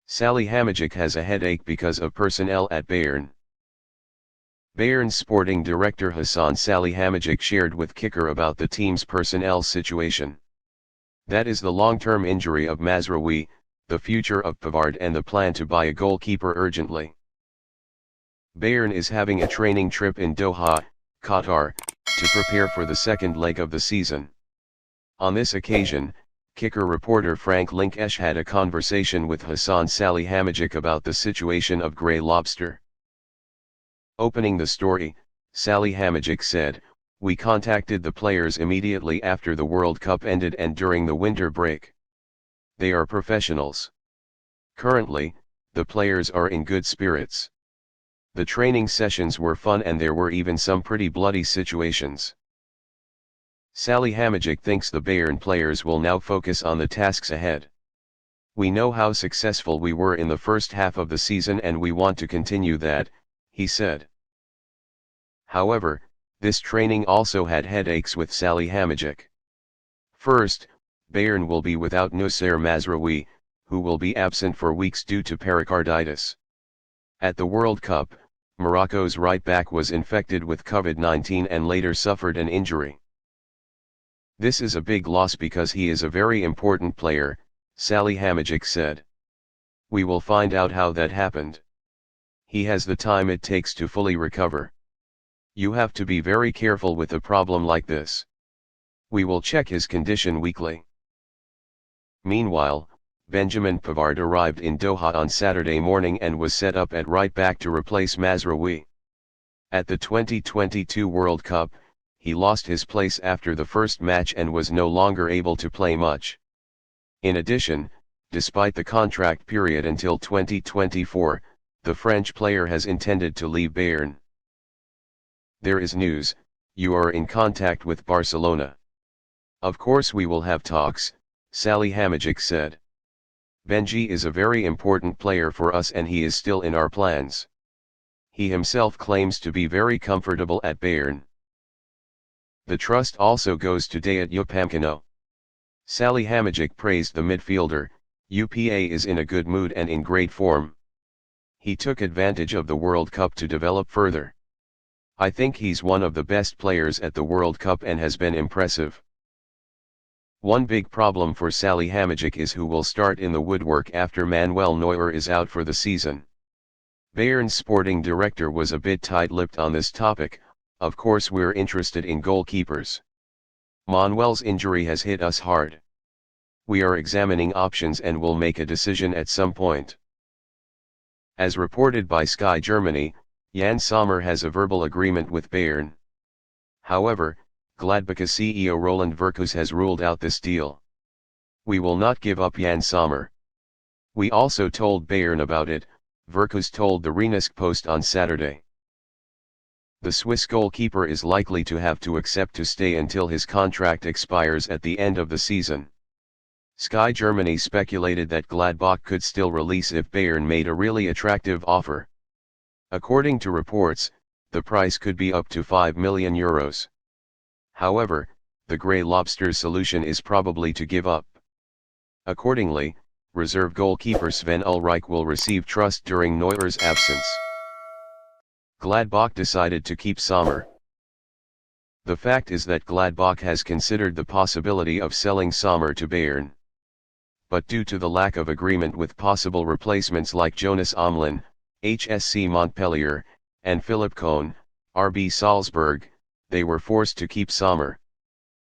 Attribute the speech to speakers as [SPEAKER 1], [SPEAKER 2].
[SPEAKER 1] Salihamidzic has a headache because of personnel at Bayern. Bayern's sporting director Hasan Salihamidzic shared with Kicker about the team's personnel situation. That is the long-term injury of Mazraoui, the future of Pavard and the plan to buy a goalkeeper urgently. Bayern is having a training trip in Doha, Qatar, to prepare for the second leg of the season. On this occasion, Kicker reporter Frank Linkesh had a conversation with Hasan Salihamidzic about the situation of Grey Lobster. Opening the story, Salihamidzic said, "We contacted the players immediately after the World Cup ended and during the winter break. They are professionals. Currently, the players are in good spirits. The training sessions were fun and there were even some pretty bloody situations." Salihamidzic thinks the Bayern players will now focus on the tasks ahead. "We know how successful we were in the first half of the season and we want to continue that," he said. However, this training also had headaches with Salihamidzic. First, Bayern will be without Al-Nassr Mazraoui, who will be absent for weeks due to pericarditis. At the World Cup, Morocco's right back was infected with COVID-19 and later suffered an injury. "This is a big loss because he is a very important player," Salihamidzic said. "We will find out how that happened. He has the time it takes to fully recover. You have to be very careful with a problem like this. We will check his condition weekly." Meanwhile, Benjamin Pavard arrived in Doha on Saturday morning and was set up at right back to replace Mazraoui. At the 2022 World Cup, he lost his place after the first match and was no longer able to play much. In addition, despite the contract period until 2024, the French player has intended to leave Bayern. "There is news, you are in contact with Barcelona." "Of course we will have talks," Salihamidzic said. "Benji is a very important player for us and he is still in our plans. He himself claims to be very comfortable at Bayern. The trust also goes to Dayot Upamecano." Salihamidzic praised the midfielder. "UPA is in a good mood and in great form. He took advantage of the World Cup to develop further. I think he's one of the best players at the World Cup and has been impressive." One big problem for Salihamidzic is who will start in the woodwork after Manuel Neuer is out for the season. Bayern's sporting director was a bit tight-lipped on this topic. "Of course we're interested in goalkeepers. Manuel's injury has hit us hard. We are examining options and will make a decision at some point." As reported by Sky Germany, Jan Sommer has a verbal agreement with Bayern. However, Gladbach CEO Roland Verkus has ruled out this deal. "We will not give up Jan Sommer. We also told Bayern about it," Verkus told the Rheinischen Post on Saturday. The Swiss goalkeeper is likely to have to accept to stay until his contract expires at the end of the season. Sky Germany speculated that Gladbach could still release if Bayern made a really attractive offer. According to reports, the price could be up to €5 million. However, the Grey Lobster's solution is probably to give up. Accordingly, reserve goalkeeper Sven Ulreich will receive trust during Neuer's absence. Gladbach decided to keep Sommer. The fact is that Gladbach has considered the possibility of selling Sommer to Bayern. But due to the lack of agreement with possible replacements like Jonas Omlin, HSC Montpellier, and Philipp Kohn, RB Salzburg, they were forced to keep Sommer.